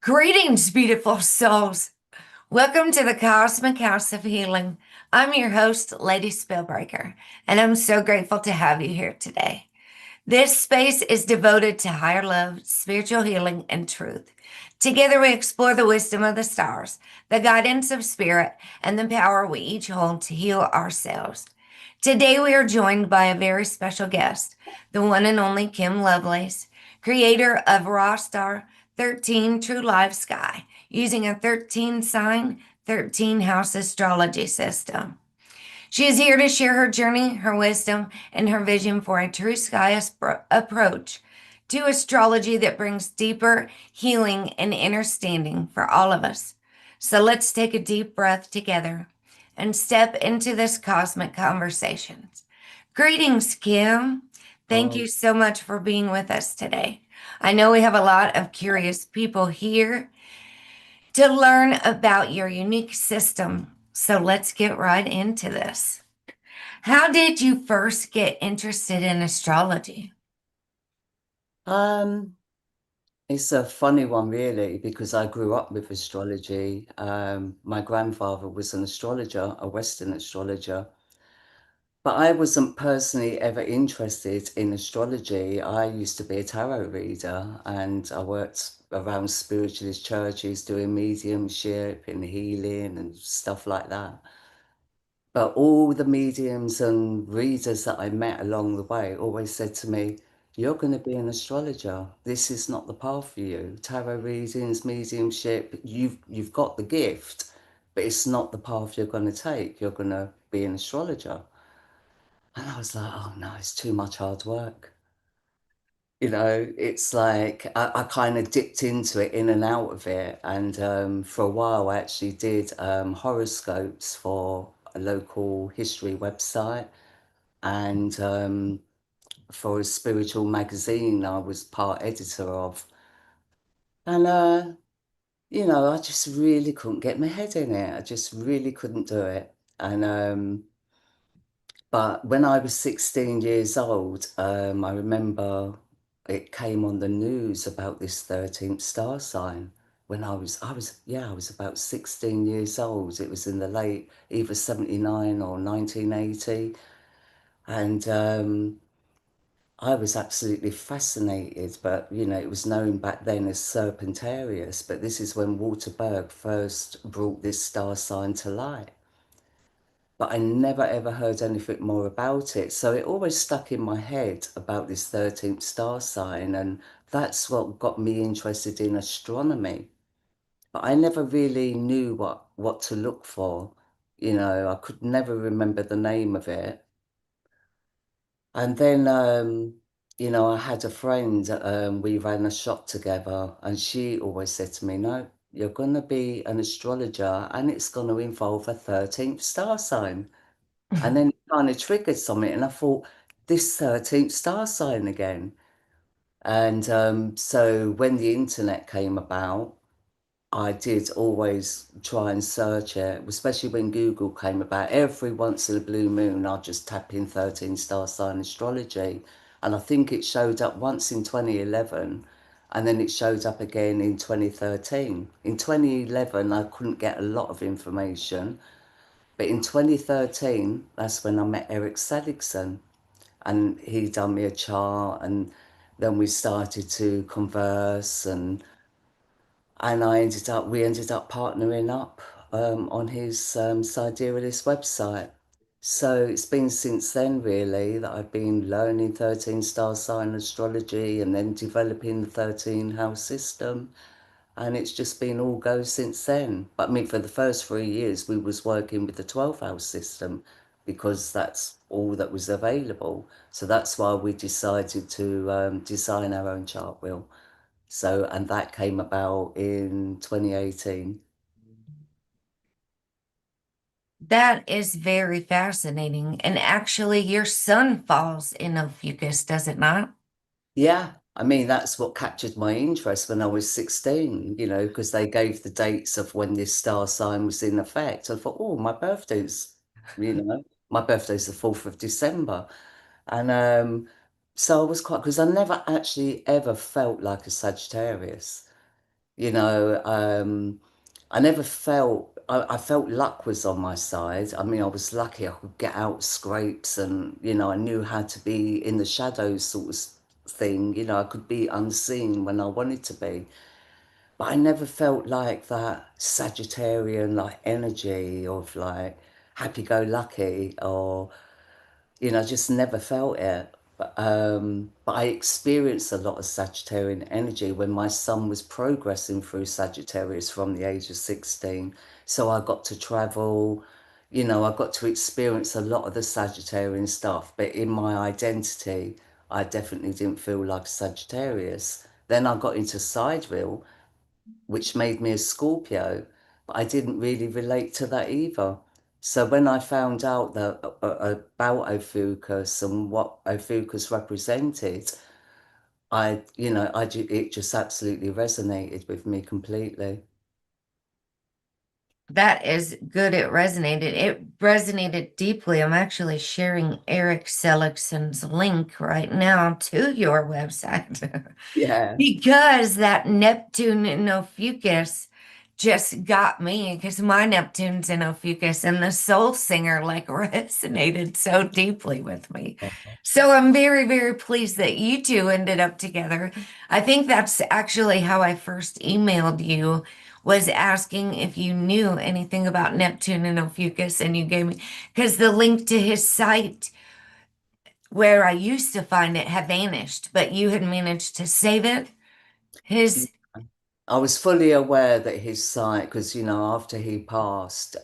Greetings, beautiful souls. Welcome to the Cosmic House of Healing. I'm your host, Lady Spellbreaker, and I'm so grateful to have you here today. This space is devoted to higher love, spiritual healing, and truth. Together, we explore the wisdom of the stars, the guidance of spirit, and the power we each hold to heal ourselves. Today, we are joined by a very special guest, the one and only Kim Lovelace, creator of RaStar13 True Live Sky, using a 13 sign, 13 house astrology system. She is here to share her journey, her wisdom, and her vision for a true sky approach to astrology that brings deeper healing and understanding for all of us. So let's take a deep breath together and step into this cosmic conversation. Greetings, Kim. Thank Oh, you so much for being with us today. I know we have a lot of curious people here to learn about your unique system. So let's get right into this. How did you first get interested in astrology? um, it's a funny one, really, because I grew up with astrology. My grandfather was an astrologer, a Western astrologer, but I wasn't personally ever interested in astrology. I used to be a tarot reader and I worked around spiritualist churches doing mediumship and healing and stuff like that. But all the mediums and readers that I met along the way always said to me, you're going to be an astrologer. This is not the path for you. Tarot readings, mediumship, you've got the gift, but it's not the path you're going to take. You're going to be an astrologer. And I was like, oh no, it's too much hard work. It's like I kind of dipped into it in and out of it. And for a while, I actually did horoscopes for a local history website. And for a spiritual magazine, I was part editor of. And, I just really couldn't get my head in it. I just really couldn't do it. And, but when I was 16 years old, I remember it came on the news about this 13th star sign when I was about 16 years old. It was in the late, either 79 or 1980. And I was absolutely fascinated, but it was known back then as Serpentarius. But this is when Walter Berg first brought this star sign to light, but I never ever heard anything more about it. So it always stuck in my head about this 13th star sign, and that's what got me interested in astronomy. But I never really knew what to look for. I could never remember the name of it. And then, I had a friend, we ran a shop together, and she always said to me, no, you're going to be an astrologer and it's going to involve a 13th star sign. And then it kind of triggered something, and I thought, this 13th star sign again. And so when the internet came about, I did always try and search it, especially when Google came about. Every once in a blue moon, I'd just tap in 13 star sign astrology. And I think it showed up once in 2011, and then it showed up again in 2013. In 2011, I couldn't get a lot of information, but in 2013, that's when I met Eric Saligson, and he done me a chart, and then we started to converse, and we ended up partnering up on his Siderealist website. So it's been since then, really, that I've been learning 13 star sign astrology and then developing the 13 house system. And it's just been all go since then. But I mean, for the first 3 years, we was working with the 12 house system because that's all that was available. So that's why we decided to design our own chart wheel. So, and that came about in 2018. That is very fascinating. And actually, your sun falls in ophiuchus, does it not? Yeah, I mean, that's what captured my interest when I was 16, because they gave the dates of when this star sign was in effect. I thought, oh, you know, my birthday's the 4th of December. And so I was quite, because I never actually ever felt like a Sagittarius. You know, I never felt, I felt luck was on my side. I mean, I was lucky I could get out scrapes and, I knew how to be in the shadows sort of thing. I could be unseen when I wanted to be. But I never felt like that Sagittarian like energy of like happy-go-lucky or just never felt it. But I experienced a lot of Sagittarian energy when my son was progressing through Sagittarius from the age of 16. So I got to travel, I got to experience a lot of the Sagittarian stuff. But in my identity, I definitely didn't feel like Sagittarius. Then I got into Sidereal, which made me a Scorpio, but I didn't really relate to that either. So when I found out that about ophiuchus and what ophiuchus represented, it just absolutely resonated with me completely. That is good. It resonated. It resonated deeply. I'm actually sharing Eric Seligsson's link right now to your website. Yeah. Because that Neptune in Ophiuchus just got me because my Neptune's in Ophiuchus and the soul singer like resonated so deeply with me. So I'm very, very pleased that you two ended up together. I think that's actually how I first emailed you, was asking if you knew anything about Neptune and Ophiuchus, and you gave me, because the link to his site where I used to find it had vanished, but you had managed to save it. His I was fully aware that his site, because, after he passed,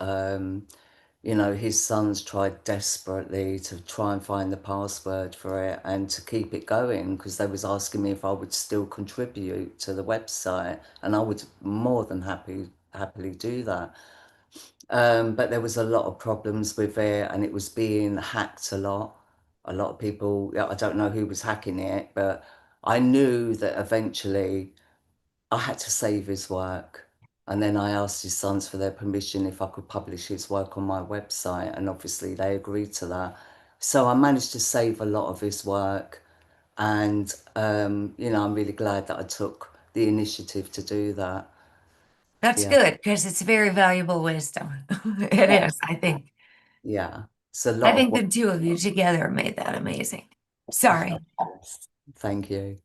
his sons tried desperately to try and find the password for it and to keep it going because they was asking me if I would still contribute to the website, and I would more than happily do that. But there was a lot of problems with it, and it was being hacked a lot. A lot of people, yeah, I don't know who was hacking it, but I knew that eventually I had to save his work. And then I asked his sons for their permission if I could publish his work on my website. And obviously they agreed to that. So I managed to save a lot of his work. And, I'm really glad that I took the initiative to do that. That's Yeah. good because it's very valuable wisdom. It Yeah. is, I think. Yeah. It's a I lot of think work. the two of you together made that amazing. Sorry. Thank you.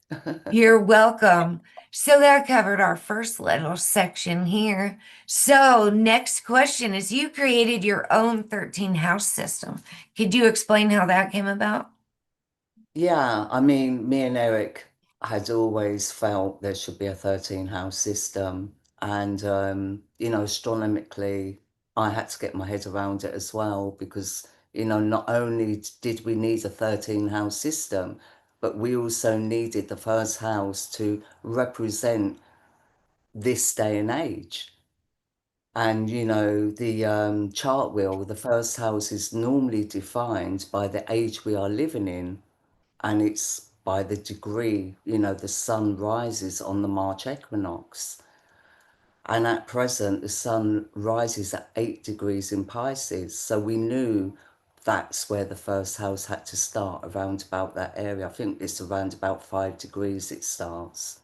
You're welcome. So that covered our first little section here. So next question is, you created your own 13 house system. Could you explain how that came about? Yeah, I mean, me and Eric had always felt there should be a 13 house system. And, astronomically, I had to get my head around it as well because, not only did we need a 13 house system, but we also needed the first house to represent this day and age. And, the chart wheel, the first house is normally defined by the age we are living in, and it's by the degree, the sun rises on the March equinox. And at present, the sun rises at 8 degrees in Pisces. So we knew that's where the first house had to start, around about that area. I think it's around about 5 degrees it starts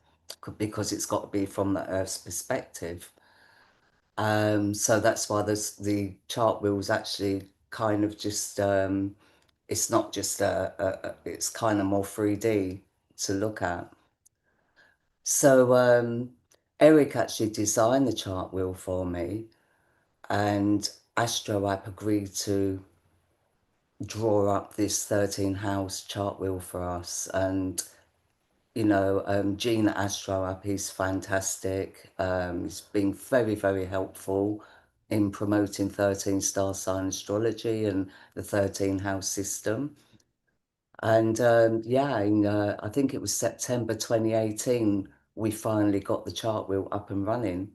because it's got to be from the Earth's perspective. So that's why the chart wheel's actually kind of just it's not just it's kind of more 3D to look at. So Eric actually designed the chart wheel for me, and Astro App agreed to draw up this 13 house chart wheel for us. And Gene at Astro App is fantastic. He's been very, very helpful in promoting 13 star sign astrology and the 13 house system. And yeah, I think it was September 2018, we finally got the chart wheel up and running.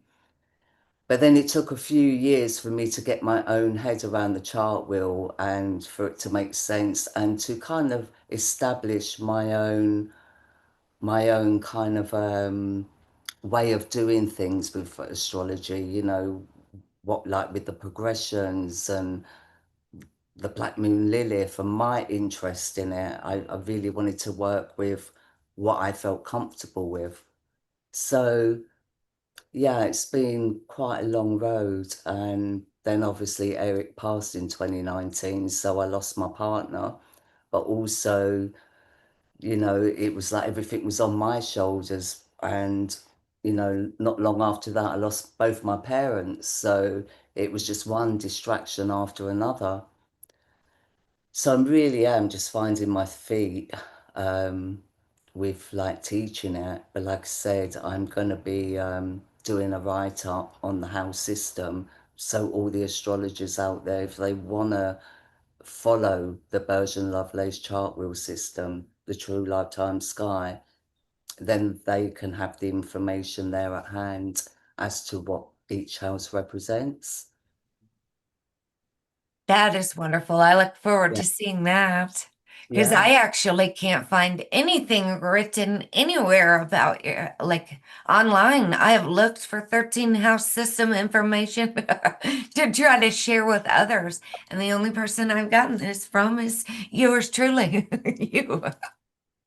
But then it took a few years for me to get my own head around the chart wheel and for it to make sense and to kind of establish my own kind of way of doing things with astrology, what like with the progressions and the Black Moon Lilith and my interest in it. I really wanted to work with what I felt comfortable with. So Yeah, it's been quite a long road. And then obviously Eric passed in 2019, so I lost my partner. But also, it was like everything was on my shoulders. And, not long after that, I lost both my parents. So it was just one distraction after another. So I really am just finding my feet with like teaching it. But like I said, I'm going to be doing a write up on the house system. So all the astrologers out there, if they want to follow the Bergen Lovelace chart wheel system, the True Lifetime Sky, then they can have the information there at hand as to what each house represents. That is wonderful. I look forward Yeah. to seeing that because Yeah. I actually can't find anything written anywhere about your, like online. I have looked for 13 house system information to try to share with others, and the only person I've gotten this from is yours truly, you.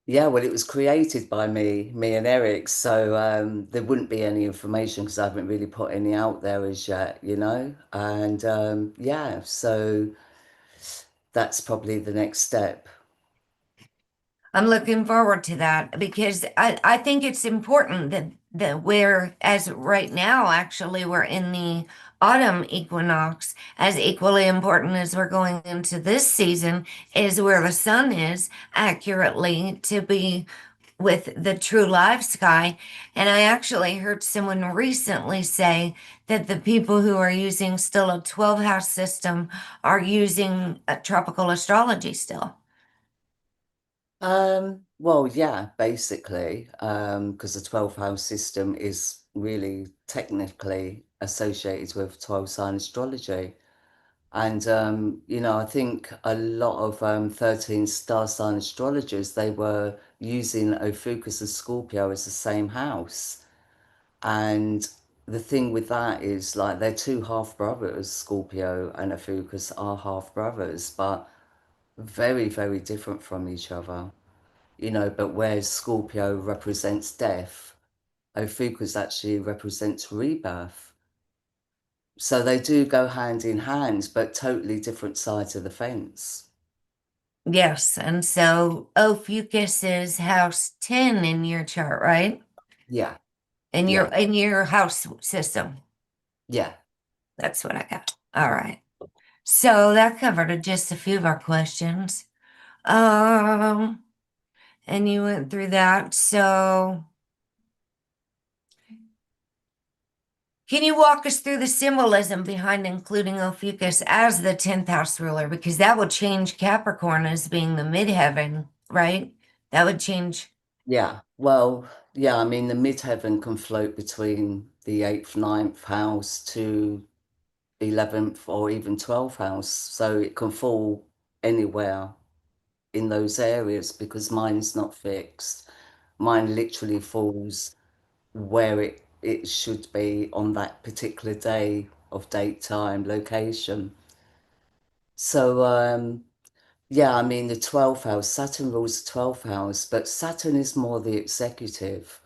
Yeah, well, it was created by me and Eric, so there wouldn't be any information because I haven't really put any out there as yet. And yeah, so that's probably the next step. I'm looking forward to that because I think it's important that we're, as right now, actually, we're in the autumn equinox, as equally important as we're going into this season is where the sun is accurately to be with the true live sky. And I actually heard someone recently say that the people who are using still a 12 house system are using a tropical astrology still. Well, yeah, basically, because the 12 house system is really technically associated with 12 sign astrology. And, I think a lot of 13 star sign astrologers, they were using Ophiuchus and Scorpio as the same house. And the thing with that is like they're two half brothers, Scorpio and Ophiuchus are half brothers, but very, very different from each other. But whereas Scorpio represents death, Ophiuchus actually represents rebirth. So they do go hand in hand, but totally different sides of the fence. Yes, and so Ophiuchus is house 10 in your chart, right? Yeah, In your yeah, house system. yeah. That's what I got. All right. So that covered just a few of our questions. Um, and you went through that. So can you walk us through the symbolism behind including Ophiuchus as the 10th house ruler? Because that would change Capricorn as being the midheaven, right? That would change. Yeah, well, yeah, I mean, the midheaven can float between the eighth, ninth house to 11th or even 12th house. So it can fall anywhere in those areas because mine's not fixed. Mine literally falls where it should be on that particular day of date, time, location. So, yeah, I mean, the 12th house, Saturn rules the 12th house, but Saturn is more the executive.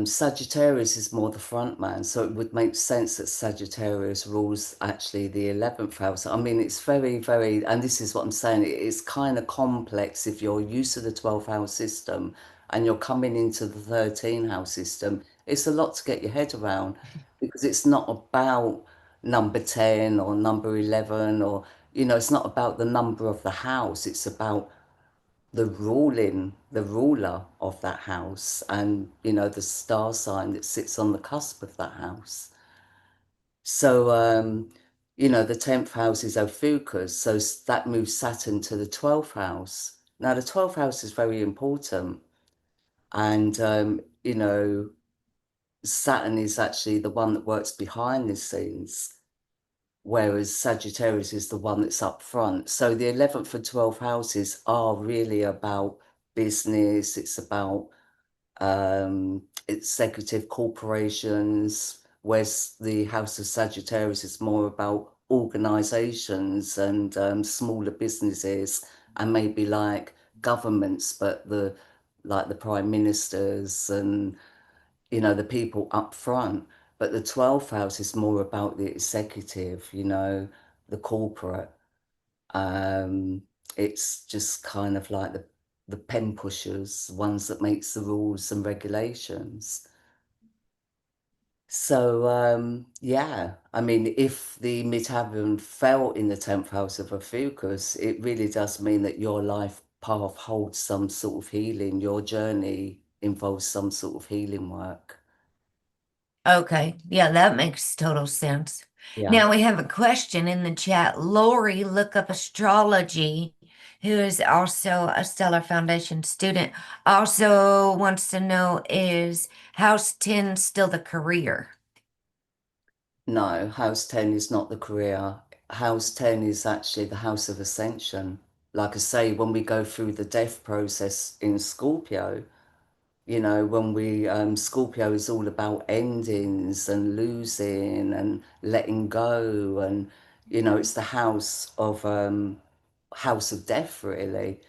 Sagittarius is more the front man, so it would make sense that Sagittarius rules actually the 11th house. I mean, it's very, very, and this is what I'm saying, it's kind of complex if you're used to the 12th house system and you're coming into the 13 house system. It's a lot to get your head around because it's not about number 10 or number 11 or, it's not about the number of the house, it's about the ruler of that house, and the star sign that sits on the cusp of that house. So, the 10th house is Ophiuchus, so that moves Saturn to the 12th house. Now, the 12th house is very important, and Saturn is actually the one that works behind the scenes, whereas Sagittarius is the one that's up front. So the 11th and 12th houses are really about business, it's about executive corporations, whereas the House of Sagittarius is more about organizations and smaller businesses and maybe like governments, but the prime ministers and the people up front. But the 12th house is more about the executive, the corporate. Um, it's just kind of like the pen pushers, ones that makes the rules and regulations. So, yeah, I mean, if the midheaven fell in the 10th house of ophiuchus, it really does mean that your life path holds some sort of healing. Your journey involves some sort of healing work. Okay, yeah, that makes total sense. Yeah. Now we have a question in the chat. Lori, look up astrology, who is also a Stellar Foundation student, also wants to know, is House 10 still the career? No, house 10 is not the career. House 10 is actually the house of ascension. Like I say, when we go through the death process in Scorpio, when we, Scorpio is all about endings and losing and letting go. And, it's the house of death, really.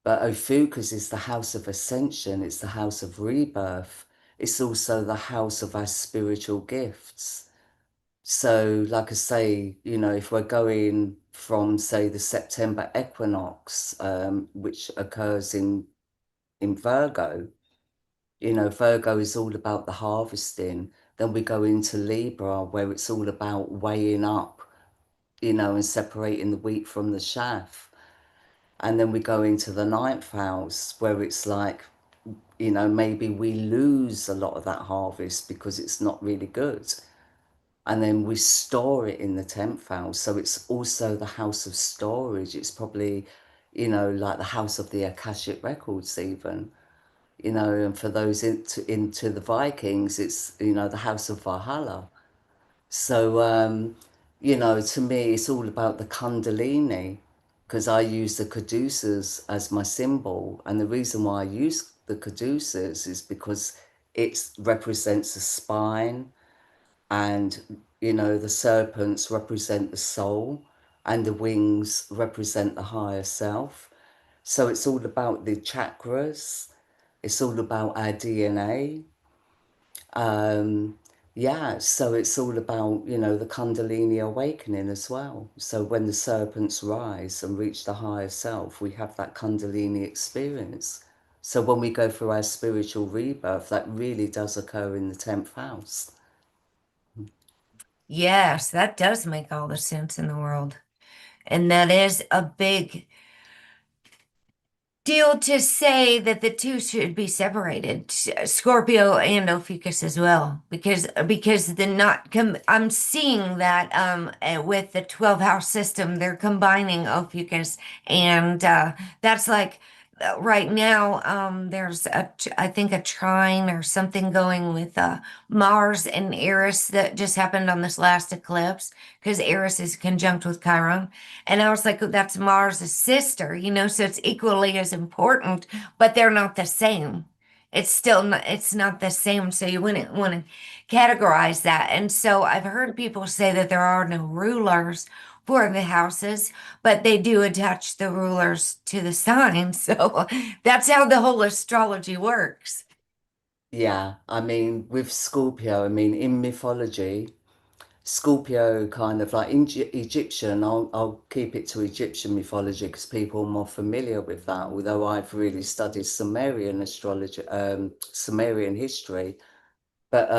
But Ophiuchus is the house of ascension. It's the house of rebirth. It's also the house of our spiritual gifts. So, like I say, if we're going from, say, the September equinox, which occurs in Virgo, Virgo is all about the harvesting. Then we go into Libra, where it's all about weighing up, and separating the wheat from the chaff. And then we go into the ninth house, where it's like, maybe we lose a lot of that harvest because it's not really good. And then we store it in the 10th house. So it's also the house of storage. It's probably, like the house of the Akashic records even, and for those into the Vikings, it's, the house of Valhalla. So, to me, it's all about the Kundalini, because I use the caduceus as my symbol. And the reason why I use the caduceus is because it represents the spine, and the serpents represent the soul, and the wings represent the higher self. So it's all about the chakras, it's all about our DNA. Yeah, so it's all about, the Kundalini awakening as well. So when the serpents rise and reach the higher self, we have that Kundalini experience. So when we go through our spiritual rebirth, that really does occur in the 10th house. Yes, that does make all the sense in the world. And that is a big deal to say that the two should be separated, Scorpio and Ophiuchus as well, because the not I'm seeing that with the 12 house system, they're combining Ophiuchus, and that's like right now there's I think a trine or something going with Mars and Eris that just happened on this last eclipse, because Eris is conjunct with Chiron. And I was like, that's Mars' sister, so it's equally as important, but they're not the same. It's not the same. So you wouldn't want to categorize that. And so I've heard people say that there are no rulers for the houses, but they do attach the rulers to the signs. So that's how the whole astrology works. Yeah, I mean, with Scorpio, I mean, in mythology, Scorpio kind of like in Egyptian, I'll keep it to Egyptian mythology because people are more familiar with that, although I've really studied Sumerian astrology, Sumerian history. But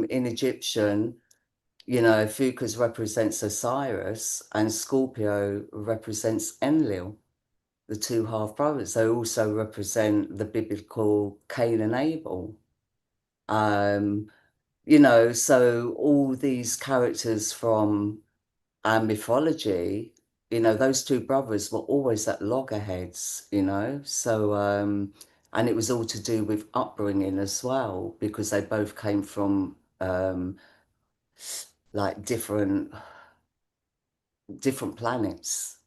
in Egyptian, Fucus represents Osiris and Scorpio represents Enlil, the two half brothers. They also represent the biblical Cain and Abel. Um, so all these characters from our mythology, those two brothers were always at loggerheads, so and it was all to do with upbringing as well, because they both came from like different planets.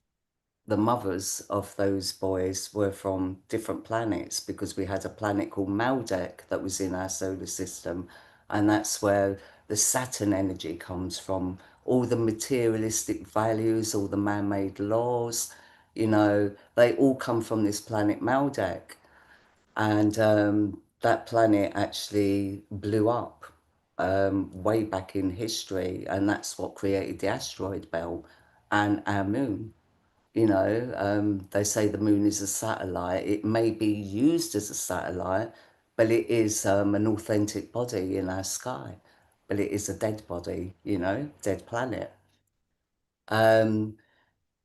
The mothers of those boys were from different planets, because we had a planet called Maldek that was in our solar system, and that's where the Saturn energy comes from. All the materialistic values, all the man-made laws, they all come from this planet Maldek. And that planet actually blew up way back in history, and that's what created the asteroid belt and our moon. They say the moon is a satellite. It may be used as a satellite, but it is an authentic body in our sky. But it is a dead body, dead planet. Um,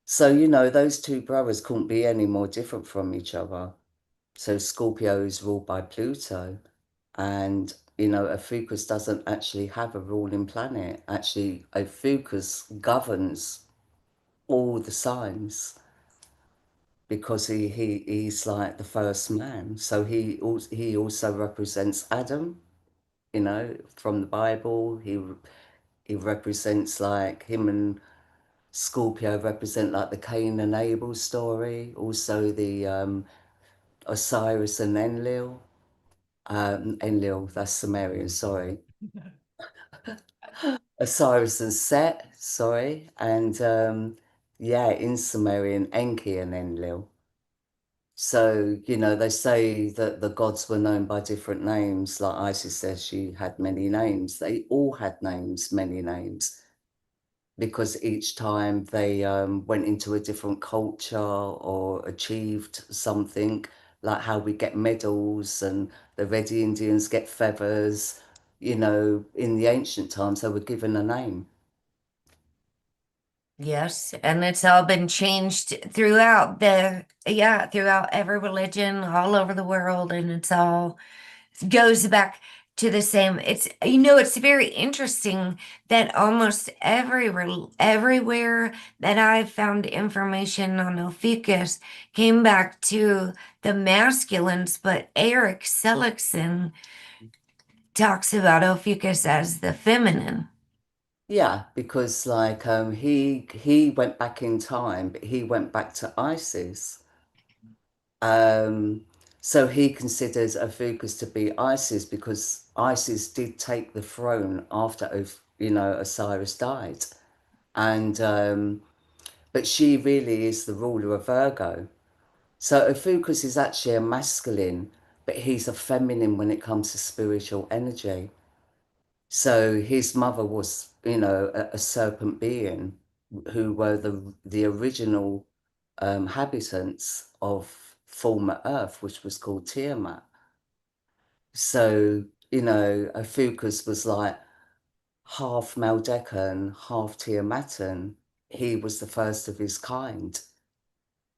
so, those two brothers couldn't be any more different from each other. So Scorpio is ruled by Pluto, and Ophiuchus doesn't actually have a ruling planet. Actually, Ophiuchus governs all the signs because he's like the first man. So he also represents Adam, from the Bible. He represents, like, him and Scorpio represent like the Cain and Abel story. Also the Osiris and Enlil. Enlil, that's Sumerian, sorry. Osiris and Set, sorry. And yeah, in Sumerian, Enki and Enlil. So, they say that the gods were known by different names. Like Isis says she had many names. They all had names, many names, because each time they went into a different culture or achieved something, like how we get medals and the Red Indians get feathers. In the ancient times, they were given a name. Yes, and it's all been changed throughout every religion all over the world, and it's all goes back to the same. It's very interesting that almost everywhere that I've found information on Ophiuchus came back to the masculines, but Eric Seligson talks about Ophiuchus as the feminine. Yeah, because like he went back in time, but he went back to Isis. Um, so he considers Ophiuchus to be Isis because Isis did take the throne after Osiris died, and but she really is the ruler of Virgo. So Ophiuchus is actually a masculine, but he's a feminine when it comes to spiritual energy. So his mother was, a serpent being who were the original inhabitants of former Earth, which was called Tiamat. So, Ophiuchus was like half Maldecan, half Tiamatan. He was the first of his kind.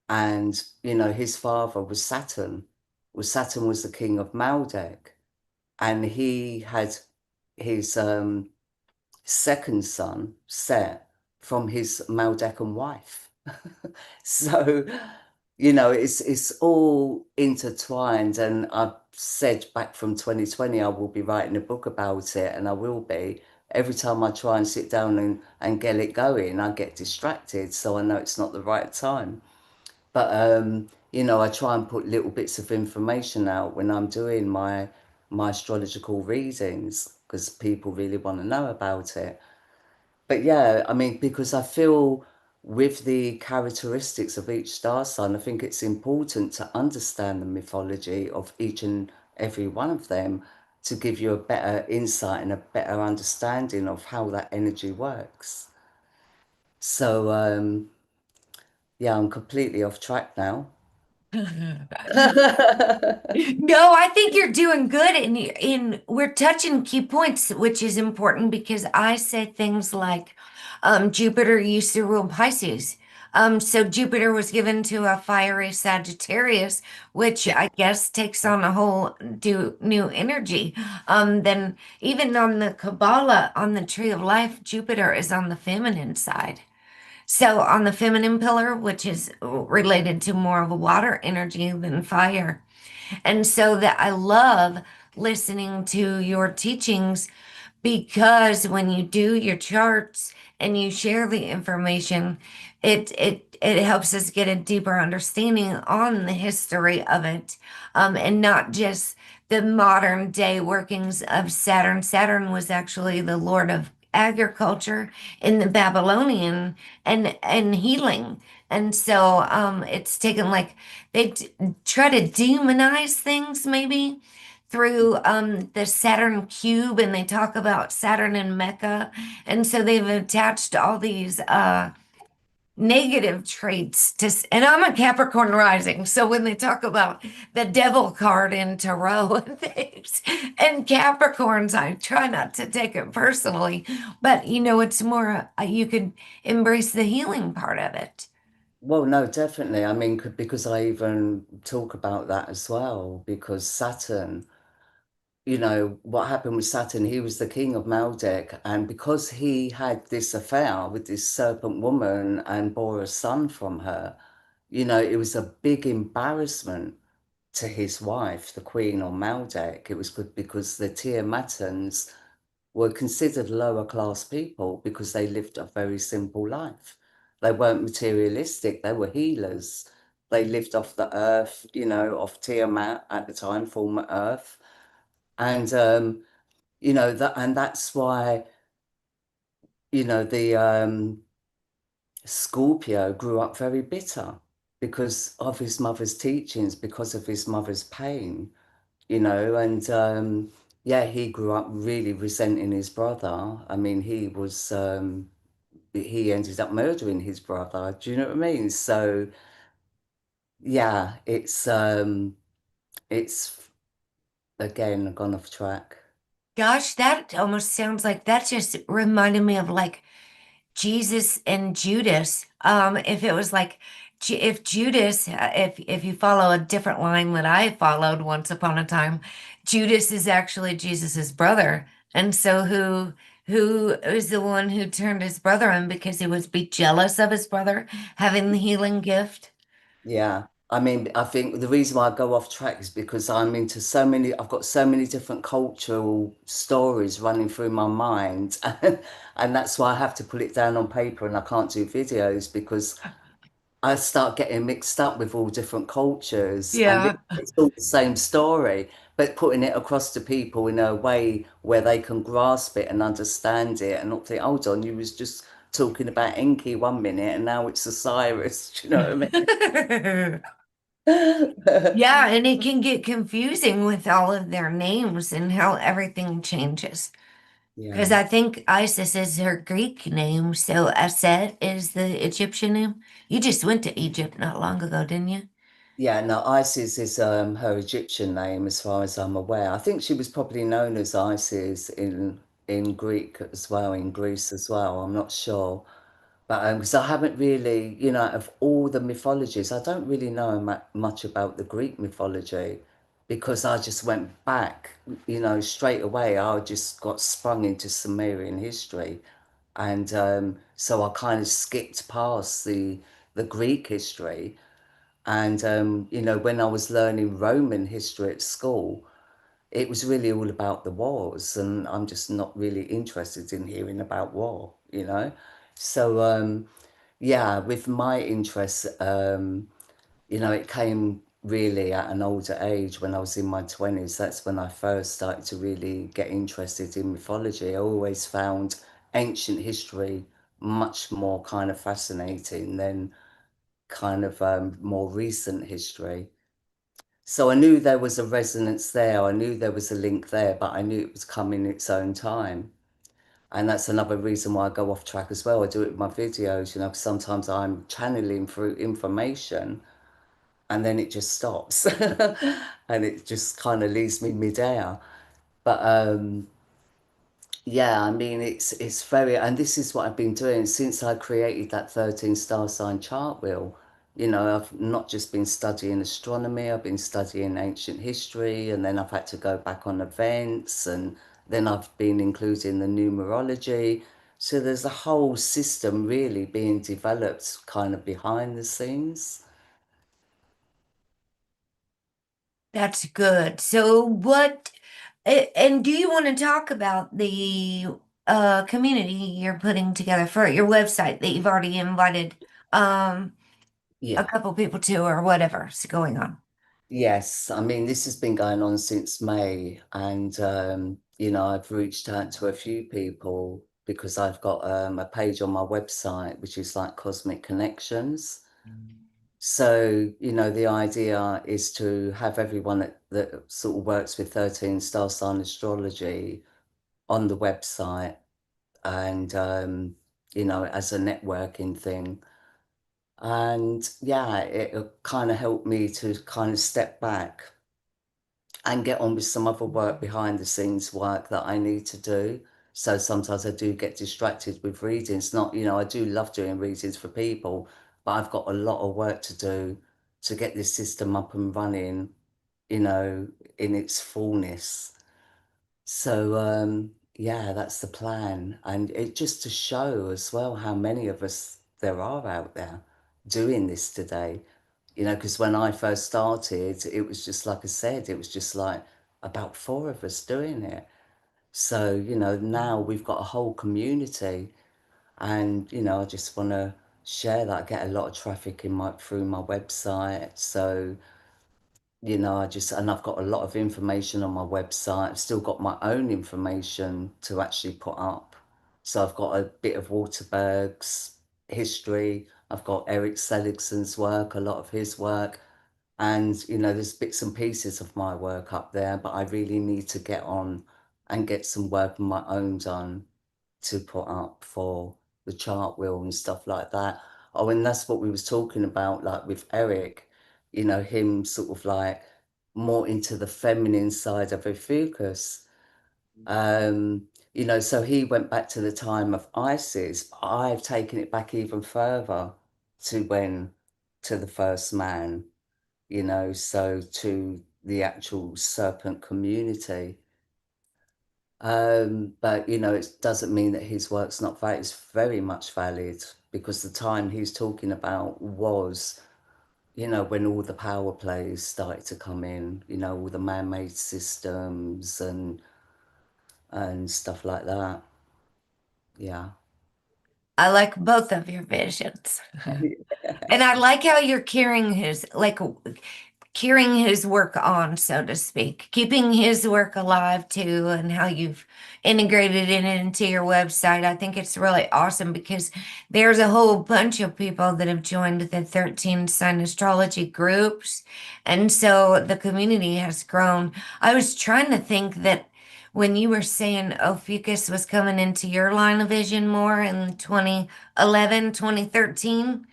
And, his father was Saturn. Well, Saturn was the king of Maldek. And he had his second son, Set, from his Maldecan wife. So, it's all intertwined. And I've said back from 2020, I will be writing a book about it, and I will be. Every time I try and sit down and get it going, I get distracted. So I know it's not the right time. But, I try and put little bits of information out when I'm doing my astrological readings because people really want to know about it. But yeah, I mean, because I feel with the characteristics of each star sign, I think it's important to understand the mythology of each and every one of them to give you a better insight and a better understanding of how that energy works. So, yeah, I'm completely off track now. No, I think you're doing good in we're touching key points, which is important because I say things like Jupiter used to rule Pisces. So Jupiter was given to a fiery Sagittarius, which I guess takes on a whole new energy. Then even on the Kabbalah, on the Tree of Life, Jupiter is on the feminine side. So on the feminine pillar, which is related to more of a water energy than fire. And so that I love listening to your teachings because when you do your charts and you share the information, it helps us get a deeper understanding on the history of it, and not just the modern day workings of Saturn. Saturn was actually the lord of agriculture in the Babylonian and healing. And so it's taken like try to demonize things maybe through the Saturn cube, and they talk about Saturn and Mecca. And so they've attached all these negative traits and I'm a Capricorn rising. So when they talk about the devil card in tarot and things and Capricorns, I try not to take it personally, but it's more, you could embrace the healing part of it. Well, no, definitely. I mean, because I even talk about that as well, because Saturn, what happened with Saturn, he was the king of Maldek, and because he had this affair with this serpent woman and bore a son from her, it was a big embarrassment to his wife, the queen on Maldek. It was good because the Tiamatans were considered lower class people because they lived a very simple life. They weren't materialistic, they were healers. They lived off the earth, off Tiamat at the time, former earth. And that's why, the Scorpio grew up very bitter because of his mother's teachings, because of his mother's pain, and yeah, he grew up really resenting his brother. I mean, he ended up murdering his brother. Do you know what I mean? So yeah, it's again gone off track. Gosh, that almost sounds like that just reminded me of like Jesus and Judas. If it was like if Judas, if you follow a different line that I followed once upon a time, Judas is actually Jesus's brother, and so who is the one who turned his brother in because he was be jealous of his brother having the healing gift? Yeah. I mean, I think the reason why I go off track is because I've got so many different cultural stories running through my mind. And that's why I have to put it down on paper and I can't do videos because I start getting mixed up with all different cultures and Yeah. it's all the same story, but putting it across to people in a way where they can grasp it and understand it and not think, hold on, you was just talking about Enki 1 minute and now it's Osiris. Do you know what I mean? Yeah, and it can get confusing with all of their names and how everything changes. Because Yeah. I think Isis is her Greek name, so Aset is the Egyptian name. You just went to Egypt not long ago, didn't you? Yeah, no, Isis is her Egyptian name as far as I'm aware. I think she was probably known as Isis in Greek as well, in Greece as well. I'm not sure. But because I haven't really, of all the mythologies, I don't really know much about the Greek mythology because I just went back, straight away. I just got sprung into Sumerian history. And so I kind of skipped past the Greek history. And, when I was learning Roman history at school, it was really all about the wars. And I'm just not really interested in hearing about war. So, yeah, with my interests, it came really at an older age when I was in my 20s. That's when I first started to really get interested in mythology. I always found ancient history much more kind of fascinating than kind of more recent history. So I knew there was a resonance there. I knew there was a link there, but I knew it was coming its own time. And that's another reason why I go off track as well. I do it with my videos, 'cause sometimes I'm channeling through information and then it just stops and it just kind of leaves me midair. But yeah, I mean, it's very, and this is what I've been doing since I created that 13 star sign chart wheel. I've not just been studying astronomy, I've been studying ancient history, and then I've had to go back on events, and then I've been including the numerology. So there's a whole system really being developed kind of behind the scenes. That's good. So and do you want to talk about the community you're putting together for your website that you've already invited um a Yeah. couple people to or whatever's going on? Yes, I mean, this has been going on since May, and I've reached out to a few people because I've got a page on my website which is like Cosmic Connections. So, the idea is to have everyone that sort of works with 13 star sign astrology on the website and, as a networking thing. And yeah, it kind of helped me to kind of step back and get on with some other work behind the scenes work that I need to do. So sometimes I do get distracted with readings. Not, I do love doing readings for people, but I've got a lot of work to do to get this system up and running, you know, in its fullness. So yeah, that's the plan. And it just to show as well how many of us there are out there doing this today. Because when I first started, it was just like I said, it was just like about four of us doing it. So, now we've got a whole community and, I just want to share that. I get a lot of traffic in my through my website. So, and I've got a lot of information on my website. I've still got my own information to actually put up. So I've got a bit of Waterberg's history. I've got Eric Seligsson's work, a lot of his work. And, there's bits and pieces of my work up there, but I really need to get on and get some work of my own done to put up for the chart wheel and stuff like that. Oh, and that's what we was talking about, like with Eric, him sort of like more into the feminine side of ophiuchus. So he went back to the time of Isis, but I've taken it back even further to to the first man, so to the actual serpent community. But it doesn't mean that his work's not valid. It's very much valid because the time he's talking about was, when all the power plays started to come in, all the man-made systems and stuff like that. Yeah. I like both of your visions. And I like how you're carrying his work on, so to speak, keeping his work alive too, and how you've integrated it into your website. I think it's really awesome because there's a whole bunch of people that have joined the 13 sign astrology groups. And so the community has grown. I was trying to think that when you were saying Ophiuchus was coming into your line of vision more in 2011, 2013.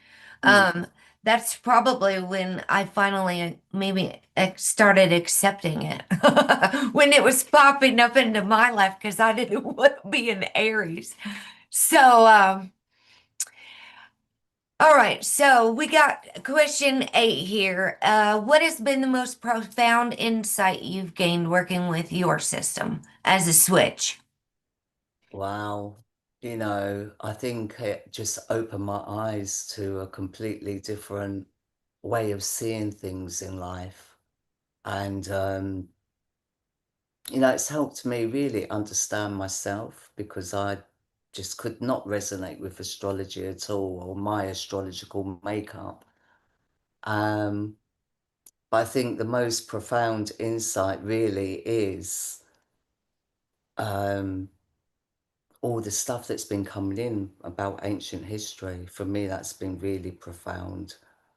Mm. um, that's probably when I finally maybe started accepting it. When it was popping up into my life because I didn't want to be an Aries. So, all right. So we got question 8 here. What has been the most profound insight you've gained working with your system as a switch? Wow. I think it just opened my eyes to a completely different way of seeing things in life. And, it's helped me really understand myself because I just could not resonate with astrology at all or my astrological makeup. Um, but I think the most profound insight really is um, all the stuff that's been coming in about ancient history. For me, that's been really profound.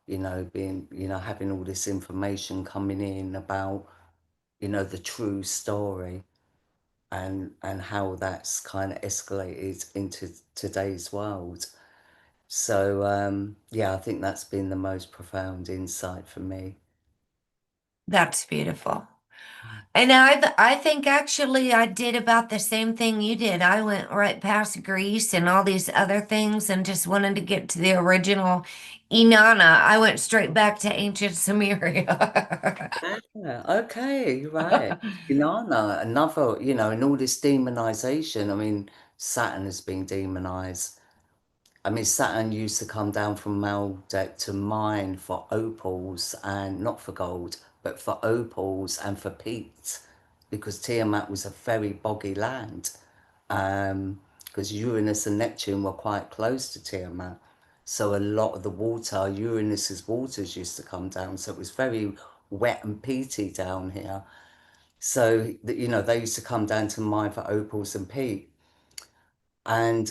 Having all this information coming in about, the true story and how that's kind of escalated into today's world. So yeah, I think that's been the most profound insight for me. That's beautiful. And I think actually I did about the same thing you did. I went right past Greece and all these other things and just wanted to get to the original Inanna. I went straight back to ancient Sumeria. Yeah, okay, you're right. Inanna, another, and all this demonization. I mean, Saturn has been demonized. I mean, Saturn used to come down from Maldek to mine for opals and not for gold, but for opals and for peat, because Tiamat was a very boggy land. Because Uranus and Neptune were quite close to Tiamat. So a lot of the water, Uranus's waters used to come down. So it was very wet and peaty down here. So, they used to come down to mine for opals and peat. And,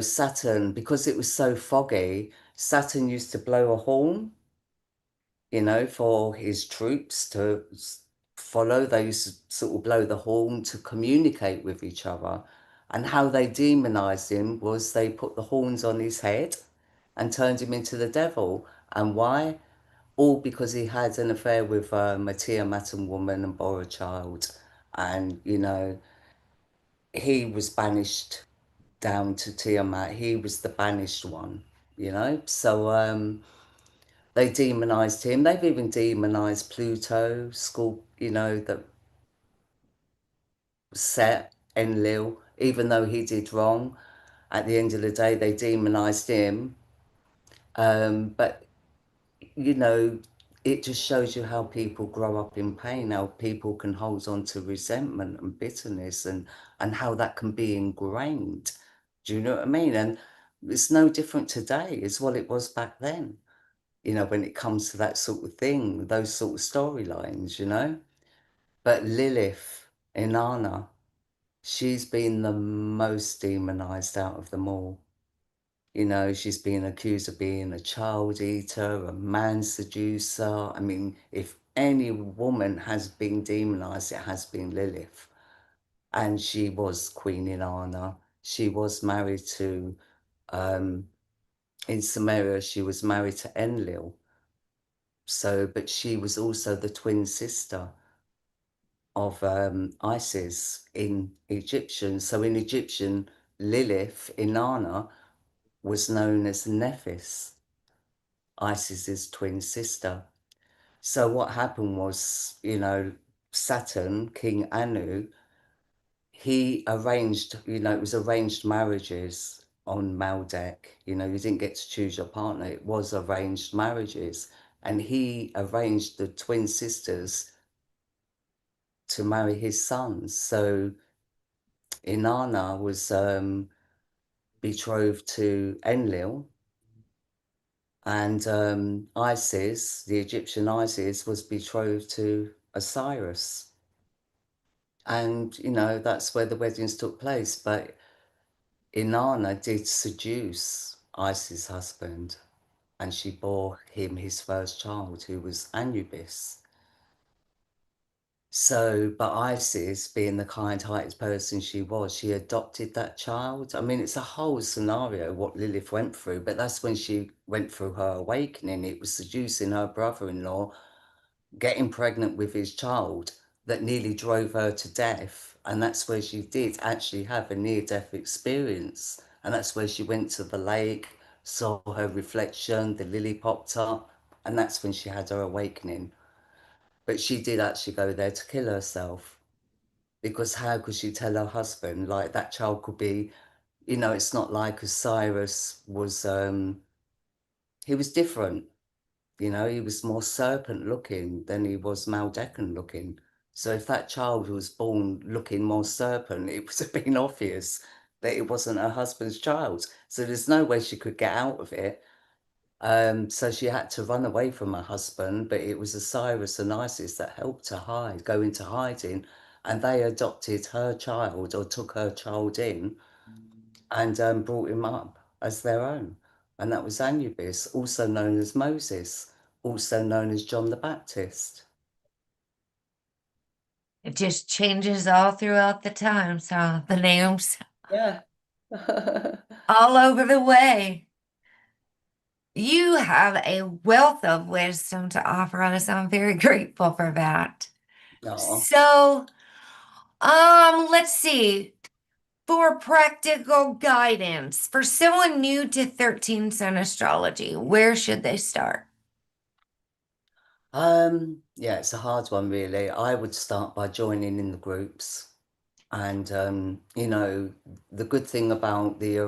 Saturn, because it was so foggy, Saturn used to blow a horn, for his troops to follow. They used to sort of blow the horn to communicate with each other. And how they demonized him was they put the horns on his head and turned him into the devil. And why? All because he had an affair with a Tiamatan woman and bore a child. And, he was banished down to Tiamat. He was the banished one. So they demonized him. They've even demonized Pluto, school, that set Enlil, even though he did wrong. At the end of the day, they demonized him. But, you know, it just shows you how people grow up in pain, how people can hold on to resentment and bitterness, and how that can be ingrained. Do you know what I mean? And it's no different today as what it was back then, when it comes to that sort of thing, those sort of storylines. But Lilith, Inanna, she's been the most demonized out of them all. She's been accused of being a child eater, a man seducer. I mean, if any woman has been demonized, it has been Lilith. And she was Queen Inanna. She was married to, in Sumeria, she was married to Enlil. So, but she was also the twin sister of Isis in Egyptian. So in Egyptian, Lilith, Inanna, was known as Nephis, Isis's twin sister. So what happened was, Saturn, King Anu, he arranged, it was arranged marriages on Maldek. You didn't get to choose your partner. It was arranged marriages. And he arranged the twin sisters to marry his sons. So Inanna was betrothed to Enlil, and Isis, the Egyptian Isis, was betrothed to Osiris. And, that's where the weddings took place. But Inanna did seduce Isis' husband, and she bore him his first child, who was Anubis. So, but Isis, being the kind-hearted person she was, she adopted that child. I mean, it's a whole scenario what Lilith went through, but that's when she went through her awakening. It was seducing her brother-in-law, getting pregnant with his child, that nearly drove her to death. And that's where she did actually have a near-death experience. And that's where she went to the lake, saw her reflection, the lily popped up, and that's when she had her awakening. But she did actually go there to kill herself, because how could she tell her husband, like, that child could be, it's not like Osiris was, he was different. He was more serpent looking than he was Maldecan looking. So if that child was born looking more serpent, it would have been obvious that it wasn't her husband's child. So there's no way she could get out of it. So she had to run away from her husband, but it was Osiris and Isis that helped her go into hiding, and they adopted her child, or took her child in, and brought him up as their own. And that was Anubis, also known as Moses, also known as John the Baptist. It just changes all throughout the times, huh? The names Yeah. all over the way. You have a wealth of wisdom to offer us. I'm very grateful for that. No. So, let's see. For practical guidance for someone new to 13 Sun astrology, where should they start? Yeah, it's a hard one, really. I would start by joining in the groups. And, the good thing about the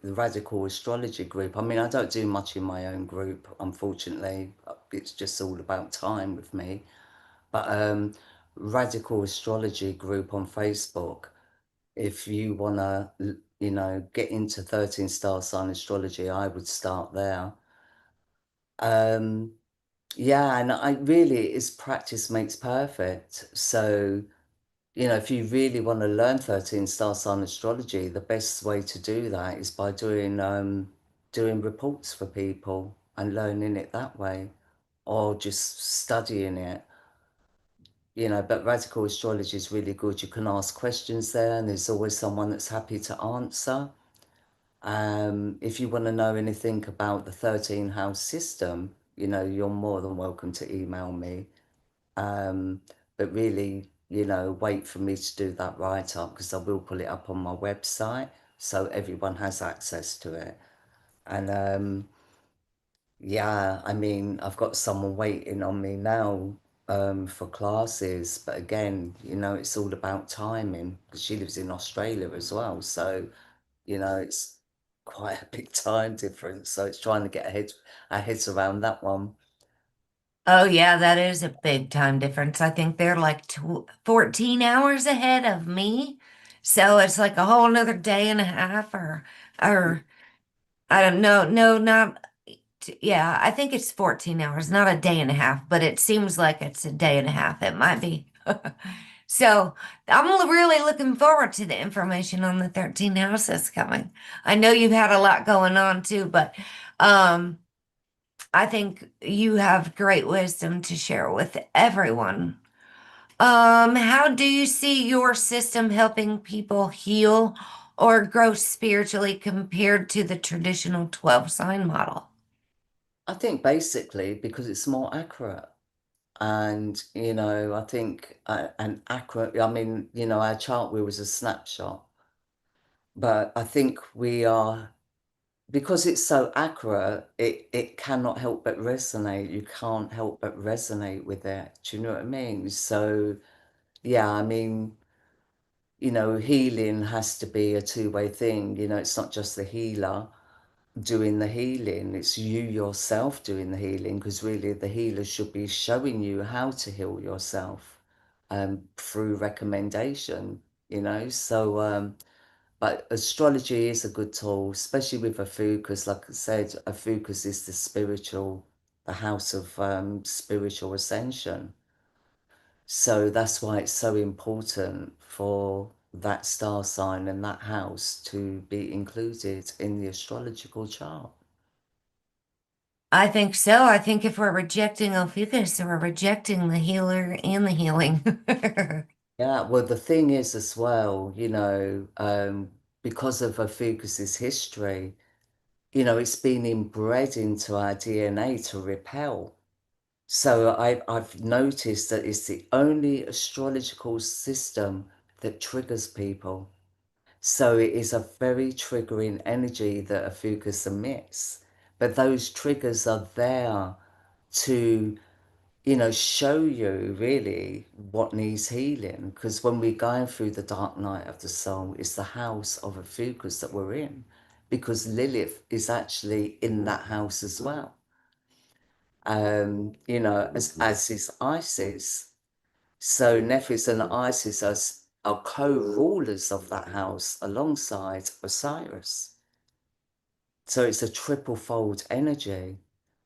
radical astrology group, I mean, I don't do much in my own group, unfortunately. It's just all about time with me. But radical astrology group on Facebook, if you want to, get into 13 star sign astrology, I would start there. Um, yeah, and I really, it's practice makes perfect. So, if you really want to learn 13 star sign astrology, the best way to do that is by doing reports for people and learning it that way, or just studying it. But radical astrology is really good. You can ask questions there, and there's always someone that's happy to answer. If you want to know anything about the 13 house system, you're more than welcome to email me. Um, but really, wait for me to do that write-up, because I will put it up on my website so everyone has access to it. And yeah, I mean, I've got someone waiting on me now for classes, but again, it's all about timing, because she lives in Australia as well. So, it's quite a big time difference. So it's trying to get our heads around that one. Oh, yeah, that is a big time difference. I think they're like tw 14 hours ahead of me. So it's like a whole nother day and a half or I don't know. No, not, yeah, I think it's 14 hours, not a day and a half, but it seems like it's a day and a half. It might be. So I'm really looking forward to the information on the 13 houses coming. I know you've had a lot going on too, but um, I think you have great wisdom to share with everyone. How do you see your system helping people heal or grow spiritually compared to the traditional 12 sign model? I think basically because it's more accurate. And, I think an accurate, I mean, our chart wheel was a snapshot, but I think we are, because it's so accurate, it cannot help but resonate. You can't help but resonate with it. Do you know what I mean? So, yeah, I mean, healing has to be a two-way thing. It's not just the healer doing the healing, it's you yourself doing the healing, because really the healer should be showing you how to heal yourself through recommendation, So, but astrology is a good tool, especially with ophiuchus. Like I said, ophiuchus is the house of spiritual ascension. So that's why it's so important for that star sign and that house to be included in the astrological chart. I think so. I think if we're rejecting Ophiuchus, we're rejecting the healer and the healing. Yeah, well, the thing is as well, because of Ophiuchus's history, it's been inbred into our DNA to repel. So I've noticed that it's the only astrological system that triggers people. So it is a very triggering energy that a fucus emits. But those triggers are there to, show you really what needs healing. Because when we're going through the dark night of the soul, it's the house of a fucus that we're in. Because Lilith is actually in that house as well. As is Isis. So Nephis and Isis are co-rulers of that house alongside Osiris. So it's a triple fold energy.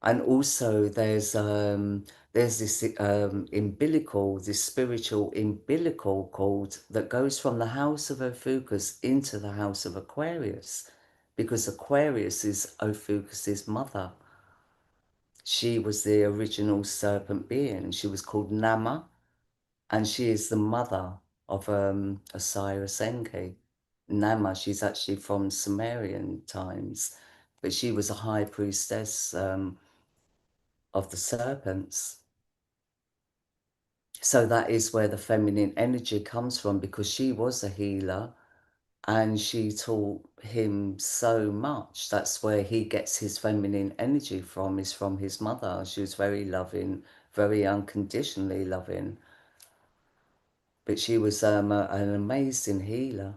And also there's this this spiritual umbilical cord that goes from the house of Ophiuchus into the house of Aquarius, because Aquarius is Ophiuchus's mother. She was the original serpent being. She was called Nama, and she is the mother of Osiris Enki. Nama, she's actually from Sumerian times, but she was a high priestess of the serpents. So that is where the feminine energy comes from, because she was a healer and she taught him so much. That's where he gets his feminine energy from, is from his mother. She was very loving, very unconditionally loving. But she was an amazing healer.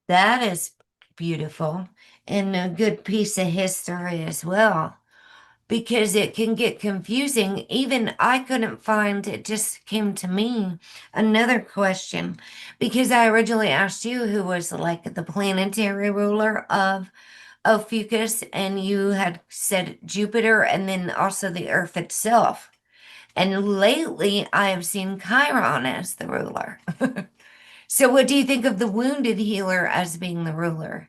That is beautiful and a good piece of history as well, because it can get confusing. Even I couldn't find, it just came to me another question, because I originally asked you who was like the planetary ruler of Ophiuchus, and you had said Jupiter and then also the Earth itself. And lately I have seen Chiron as the ruler. So what do you think of the wounded healer as being the ruler?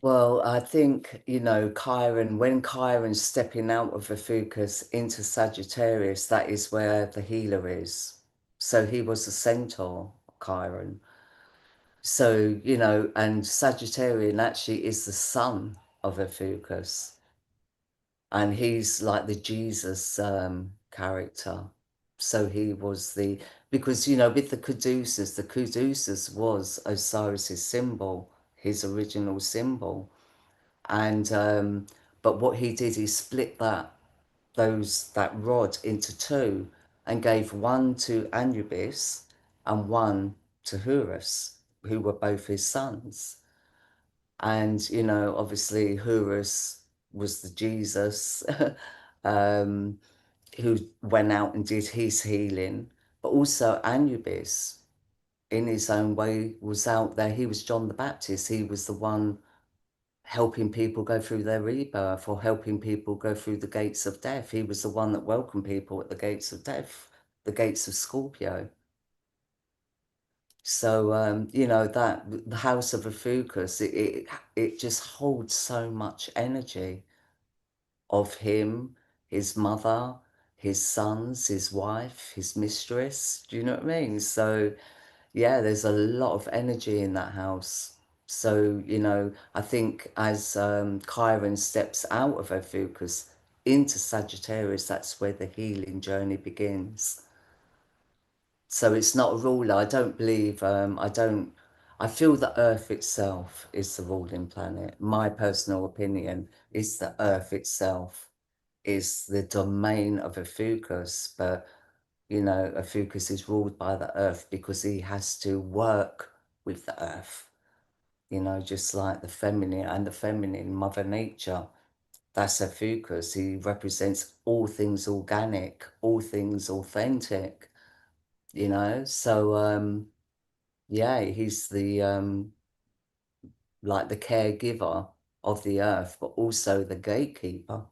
Well, I think, Chiron, when Chiron's stepping out of ophiuchus into Sagittarius, that is where the healer is. So he was a centaur, Chiron. So, and Sagittarian actually is the son of ophiuchus. And he's like the Jesus character. So he was because, with the Caduceus was Osiris's symbol, his original symbol. And but what he did, he split that rod into two and gave one to Anubis and one to Horus, who were both his sons. And obviously Horus was the Jesus um, who went out and did his healing, but also Anubis in his own way was out there. He was John the Baptist. He was the one helping people go through their rebirth or helping people go through the gates of death. He was the one that welcomed people at the gates of death, the gates of Scorpio. So, that the House of Ophiuchus, it just holds so much energy of him, his mother, his sons, his wife, his mistress. Do you know what I mean? So, yeah, there's a lot of energy in that house. So, I think as Chiron steps out of Ophiuchus into Sagittarius, that's where the healing journey begins. So it's not a ruler. I don't believe, I feel the Earth itself is the ruling planet. My personal opinion is the Earth itself is the domain of Ophiuchus, but Ophiuchus is ruled by the Earth because he has to work with the Earth, just like the feminine, Mother Nature. That's Ophiuchus. He represents all things organic, all things authentic, So yeah, he's the like the caregiver of the earth, but also the gatekeeper.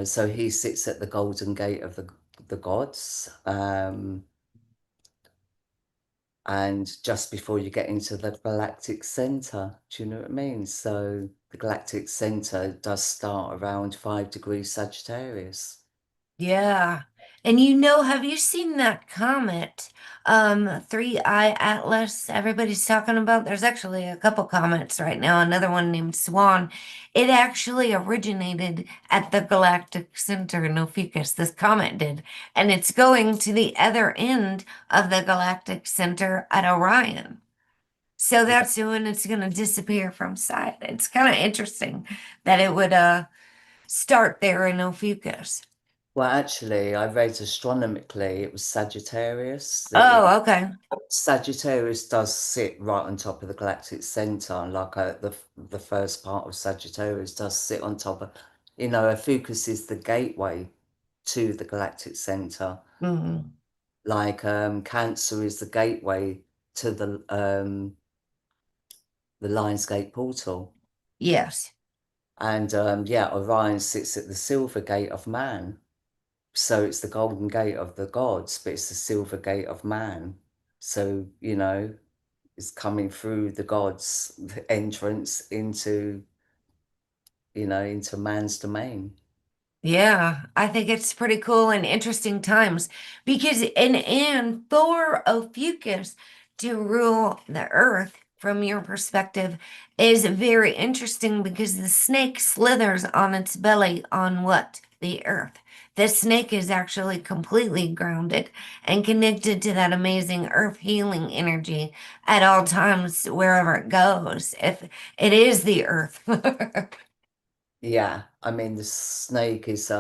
So he sits at the golden gate of the gods, and just before you get into the galactic center, do you know what I mean? So the galactic center does start around 5 degrees Sagittarius. Yeah. And have you seen that comet, Three-Eye Atlas everybody's talking about? There's actually a couple comets right now, another one named Swan. It actually originated at the galactic center in Ophiuchus, this comet did, and it's going to the other end of the galactic center at Orion. So that's when it's going to disappear from sight. It's kind of interesting that it would start there in Ophiuchus. Well, actually, I read astronomically, it was Sagittarius. Oh, okay. Sagittarius does sit right on top of the galactic center, and like the first part of Sagittarius does sit on top of, Ophiuchus is the gateway to the galactic center. Mhm. Like Cancer is the gateway to the Lionsgate portal, Yes. and yeah, Orion sits at the silver gate of man. So it's the golden gate of the gods, but it's the silver gate of man. So, it's coming through the gods, the entrance into man's domain. Yeah, I think it's pretty cool and interesting times because and for Ophiuchus to rule the earth from your perspective is very interesting because the snake slithers on its belly on what? The earth. The snake is actually completely grounded and connected to that amazing earth healing energy at all times wherever it goes. If it is the earth. Yeah, I mean, the snake is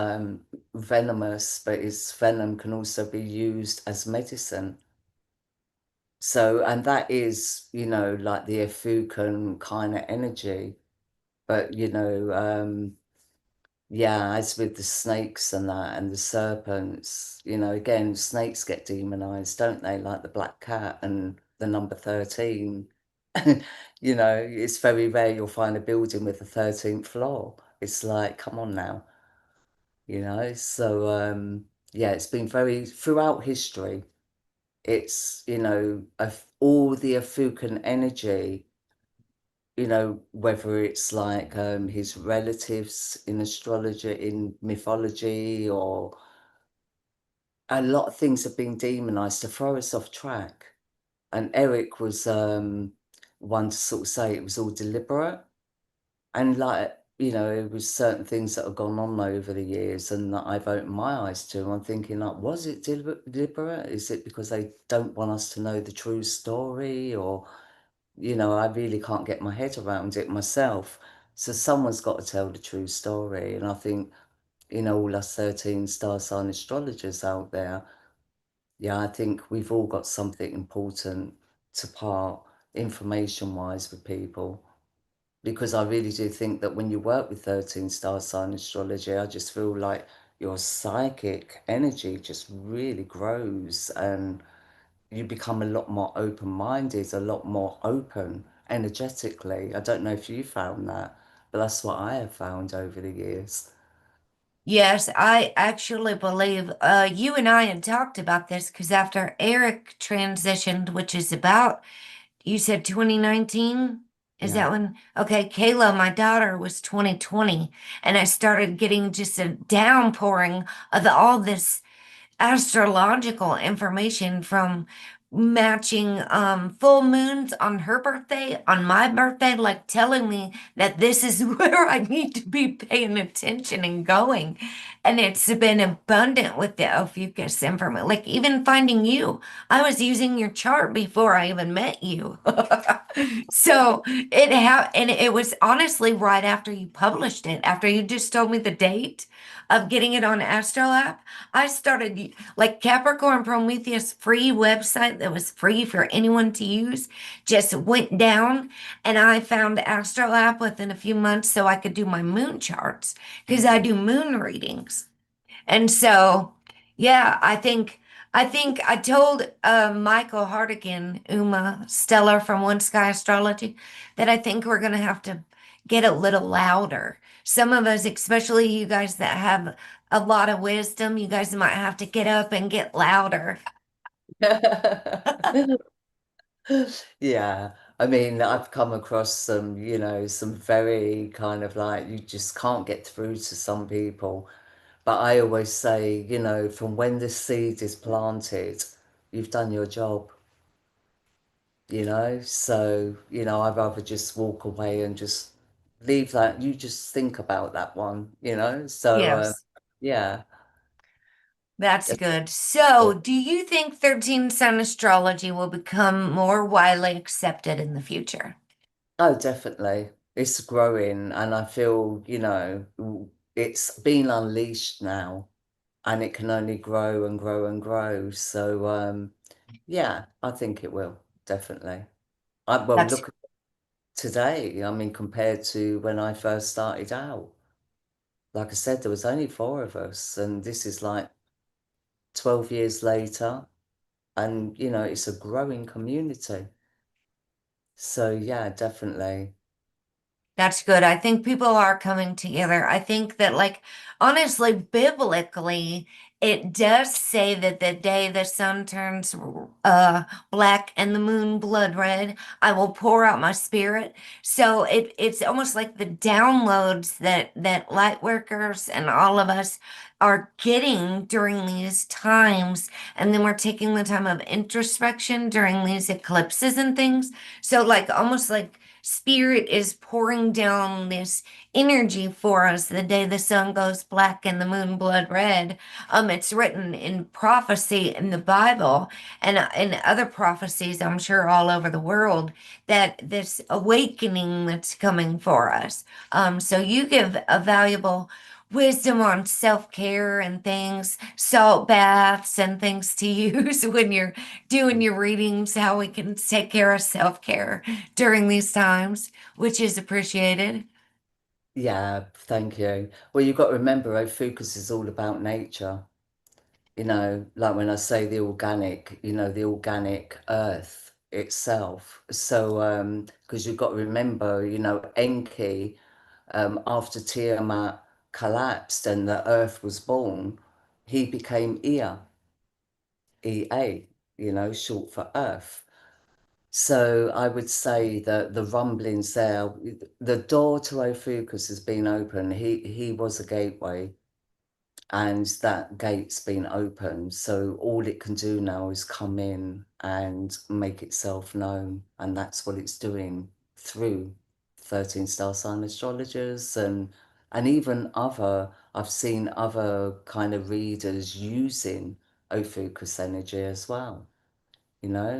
venomous, but its venom can also be used as medicine. So, and that is, like the Efukan kind of energy. But, yeah, as with the snakes and that and the serpents, again, snakes get demonized, don't they? Like the black cat and the number 13. It's very rare you'll find a building with a 13th floor. It's like, come on now, So yeah, it's been very throughout history. It's, all the Afukan energy whether it's like his relatives in astrology, in mythology, or a lot of things have been demonized to throw us off track. And Eric was one to sort of say it was all deliberate. And like, it was certain things that have gone on over the years and that I've opened my eyes to. And I'm thinking, like, was it deliberate? Is it because they don't want us to know the true story? Or, I really can't get my head around it myself. So someone's got to tell the true story. And I think, all us 13 star sign astrologers out there, yeah, I think we've all got something important to part information-wise with people. Because I really do think that when you work with 13 star sign astrology, I just feel like your psychic energy just really grows and you become a lot more open-minded, a lot more open energetically. I don't know if you found that, but that's what I have found over the years. Yes, I actually believe you and I had talked about this because after Eric transitioned, which is about, you said 2019? Is Yeah. that when? Okay, Kayla, my daughter, was 2020, and I started getting just a downpouring of all this astrological information from matching full moons on her birthday, on my birthday, like telling me that this is where I need to be paying attention and going. And it's been abundant with the ophiuchus information. Like even finding you, I was using your chart before I even met you. So and it was honestly right after you published it, after you just told me the date of getting it on Astrolab. I started like Capricorn Prometheus free website that was free for anyone to use just went down, and I found Astrolab within a few months so I could do my moon charts because I Mm. do moon readings. And so, yeah, I think I told Michael Hartigan, Uma Stellar from One Sky Astrology, that I think we're gonna have to get a little louder. Some of us, especially you guys that have a lot of wisdom, you guys might have to get up and get louder. Yeah, I mean, I've come across some very kind of like you just can't get through to some people. But I always say, from when the seed is planted, you've done your job, So, I'd rather just walk away and just leave that. You just think about that one. So, Yes, yeah. that's good. So, do you think 13 Sun astrology will become more widely accepted in the future? Oh, definitely. It's growing, and I feel, it's been unleashed now, and it can only grow and grow and grow. So, yeah, I think it will, definitely. Well, That's look at today. I mean, compared to when I first started out, like I said, there was only four of us, and this is like 12 years later, and, it's a growing community. So, yeah, definitely. That's good. I think people are coming together. I think that, like, honestly, biblically, it does say that the day the sun turns black and the moon blood red, I will pour out my spirit. So it's almost like the downloads that light workers and all of us are getting during these times, and then we're taking the time of introspection during these eclipses and things. So like almost like Spirit is pouring down this energy for us the day the sun goes black and the moon blood red. It's written in prophecy in the Bible and in other prophecies, I'm sure all over the world, that this awakening that's coming for us. So you give a valuable wisdom on self-care and things, salt baths and things to use when you're doing your readings, how we can take care of self-care during these times, which is appreciated. Yeah, thank you. Well, you've got to remember, Ophiuchus is all about nature. Like when I say the organic earth itself. So, because you've got to remember, Enki, after Tiamat collapsed and the earth was born, he became Ea, EA, short for earth. So I would say that the rumblings there, the door to Ophiuchus has been open. He was a gateway, and that gate's been opened. So all it can do now is come in and make itself known, and that's what it's doing through 13 star sign astrologers and even other. I've seen other kind of readers using Ophiuchus energy as well.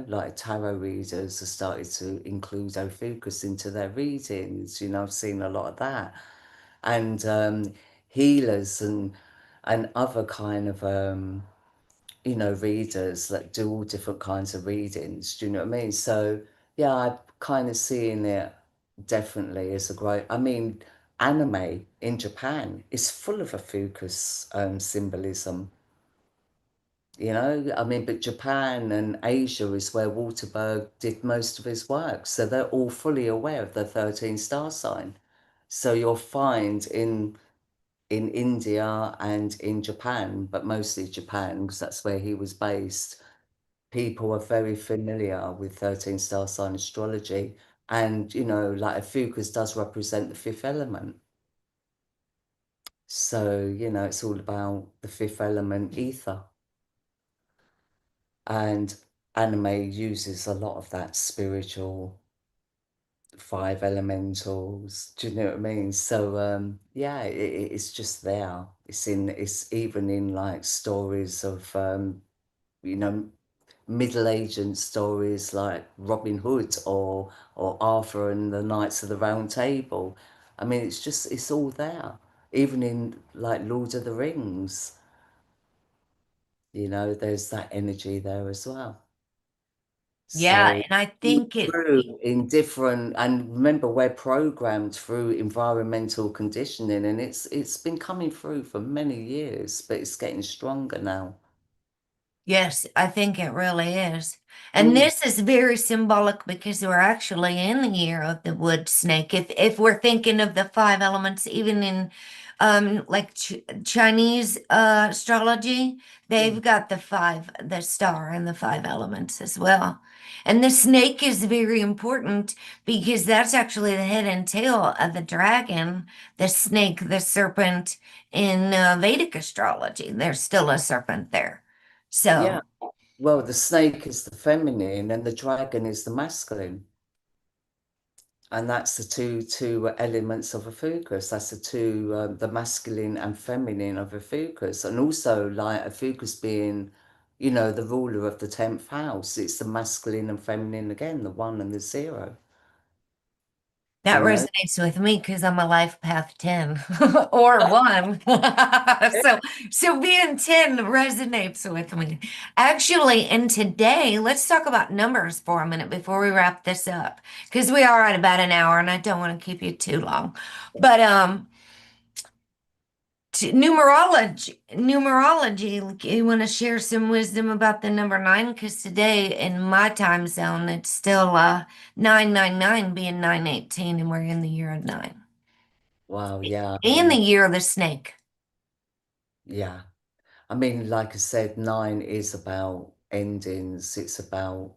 Like tarot readers have started to include Ophiuchus into their readings. I've seen a lot of that. And healers and other kind of, readers that do all different kinds of readings. Do you know what I mean? So, yeah, I'm kind of seeing it definitely as a great, anime in Japan is full of Ophiuchus symbolism. But Japan and Asia is where Waterberg did most of his work. So they're all fully aware of the 13 star sign. So you'll find in India and in Japan, but mostly Japan, because that's where he was based, people are very familiar with 13 star sign astrology. And, like Ophiuchus does represent the fifth element. So, it's all about the fifth element ether. And anime uses a lot of that spiritual five elementals. Do you know what I mean? So yeah, it's just there. It's even in like stories of you know Middle Ancient stories like Robin Hood or Arthur and the Knights of the Round Table. It's all there. Even in like Lord of the Rings, there's that energy there as well. Yeah, So and I think it, through in different, and remember, we're programmed through environmental conditioning, and it's been coming through for many years, but it's getting stronger now. yes, I think it really is. And Mm, this is very symbolic because we're actually in the year of the wood snake. If we're thinking of the five elements, even in like Chinese astrology, they've mm. got the star and the five elements as well. And the snake is very important because that's actually the head and tail of the dragon, the snake, the serpent in Vedic astrology. There's still a serpent there. Yeah, So, well, the snake is the feminine, and the dragon is the masculine. And that's the two elements of a focus. That's the masculine and feminine of a focus. And also like a focus being, the ruler of the 10th house. It's the masculine and feminine again, the one and the zero, you that know? resonates with me because I'm a life path 10 or 1. So being 10 resonates with me. Actually, and today, let's talk about numbers for a minute before we wrap this up because we are at about an hour and I don't want to keep you too long. But numerology, you want to share some wisdom about the number 9? Because today in my time zone, it's still 999 being 918, and we're in the year of 9. Wow, yeah, In the year of the snake. yeah. Like I said, 9 is about endings. It's about,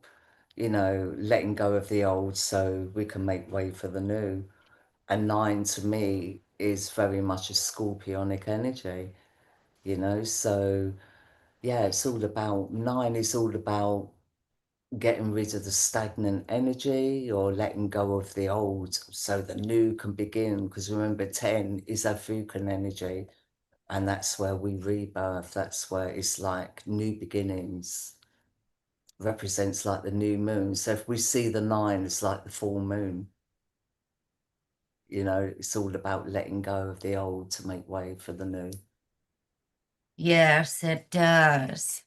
letting go of the old so we can make way for the new. And 9 to me is very much a scorpionic energy, So yeah, it's all about 9 is all about getting rid of the stagnant energy or letting go of the old so the new can begin. Because remember, 10 is our Fukan energy, and that's where we rebirth. That's where it's like new beginnings, represents like the new moon. So if we see the 9, it's like the full moon. It's all about letting go of the old to make way for the new. Yes, it does.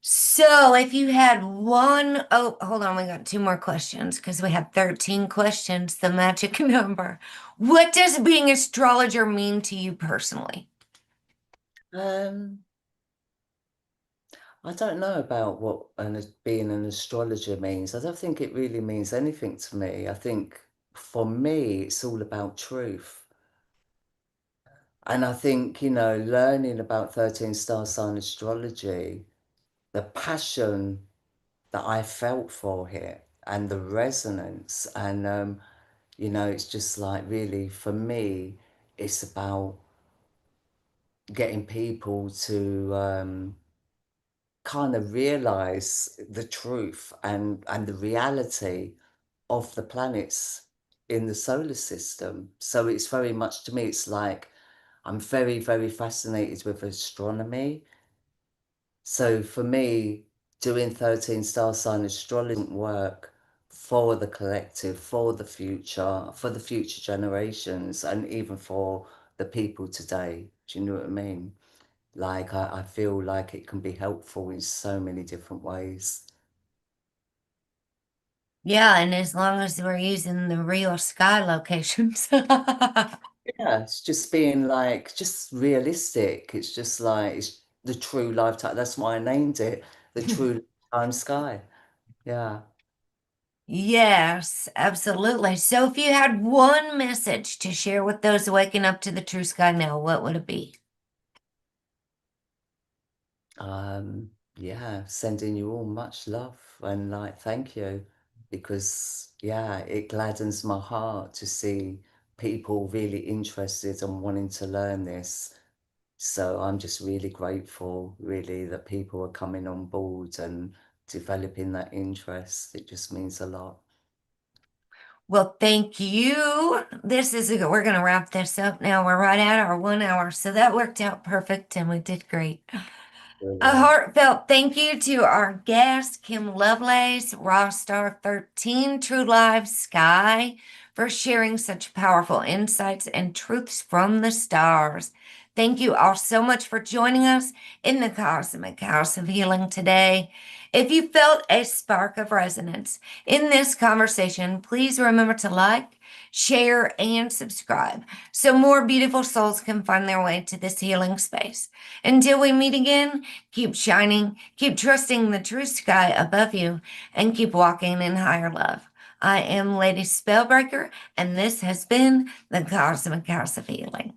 So if you had one, oh, hold on, we got two more questions because we had 13 questions, the magic number. What does being astrologer mean to you personally? Um, I don't know about what being an astrologer means. I don't think it really means anything to me. I think for me, it's all about truth. And I think, learning about 13 star sign astrology, the passion that I felt for it and the resonance. And, it's just like really for me, it's about getting people to kind of realize the truth and the reality of the planets in the solar system. So it's very much to me, it's like I'm very, very fascinated with astronomy. So for me, doing 13 star sign astrology doesn't work for the collective, for the future generations, and even for the people today. Do you know what I mean? Like, I feel like it can be helpful in so many different ways. Yeah, and as long as we're using the real sky locations. Yeah, it's just being like, just realistic. It's just like, it's the true lifetime. That's why I named it the True Lifetime Sky. Yeah. Yes, absolutely. So if you had one message to share with those waking up to the true sky now, what would it be? Yeah, sending you all much love and like thank you because yeah, it gladdens my heart to see people really interested and wanting to learn this. So I'm just really grateful, really, that people are coming on board and developing that interest. It just means a lot. Well, thank you. We're going to wrap this up now. We're right at our 1 hour. So that worked out perfect and we did great. A Brilliant. heartfelt thank you to our guest, Kim Lovelace, RaStar13 True Live Sky, for sharing such powerful insights and truths from the stars. Thank you all so much for joining us in the Cosmic House of Healing today. If you felt a spark of resonance in this conversation, please remember to like, share, and subscribe so more beautiful souls can find their way to this healing space. Until we meet again, keep shining, keep trusting the true sky above you, and keep walking in higher love. I am Lady Spellbreaker, and this has been the Cosmic House of Healing.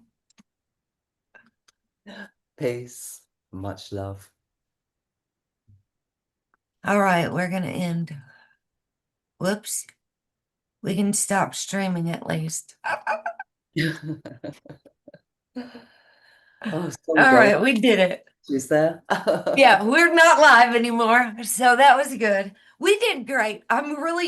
Peace. Much love. All right, we're going to end. Whoops. We can stop streaming at least. Oh, sorry, All girl. right, we did it. Is there? Yeah, we're not live anymore. So that was good. We did great. I'm really